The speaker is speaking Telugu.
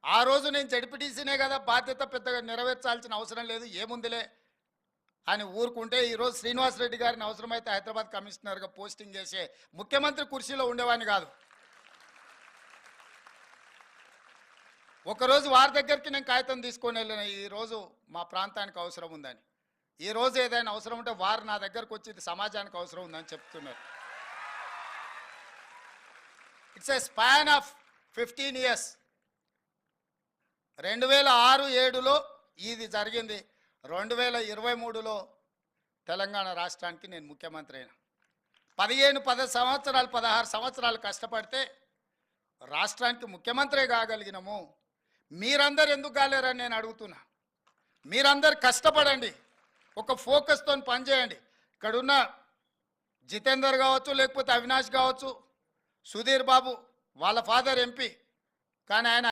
ఆ రోజు నేను జడ్పీటీసీనే కదా, బాధ్యత పెద్దగా నెరవేర్చాల్సిన అవసరం లేదు, ఏముందిలే అని ఊరుకుంటే ఈరోజు శ్రీనివాసరెడ్డి గారిని అవసరమైతే హైదరాబాద్ కమిషనర్గా పోస్టింగ్ చేసే ముఖ్యమంత్రి కుర్చీలో ఉండేవాడిని కాదు. ఒకరోజు వారి దగ్గరికి నేను కాగితం తీసుకొని వెళ్ళిన, ఈరోజు మా ప్రాంతానికి అవసరం ఉందని. ఈరోజు ఏదైనా అవసరం ఉంటే వారు నా దగ్గరకు వచ్చి ఇది సమాజానికి అవసరం ఉందని చెప్తున్నారు. It's a span of 15 years. 2006-7లో ఇది జరిగింది. 2023లో తెలంగాణ రాష్ట్రానికి నేను ముఖ్యమంత్రి అయినా. 10 సంవత్సరాలు 16 సంవత్సరాలు కష్టపడితే రాష్ట్రానికి ముఖ్యమంత్రి కాగలిగినాము. మీరందరూ ఎందుకు కాలేరని నేను అడుగుతున్నా. మీరందరూ కష్టపడండి, ఒక ఫోకస్తో పనిచేయండి. ఇక్కడున్న జితేందర్ కావచ్చు, లేకపోతే అవినాష్ కావచ్చు, సుధీర్ బాబు వాళ్ళ ఫాదర్ ఎంపీ, కానీ ఆయన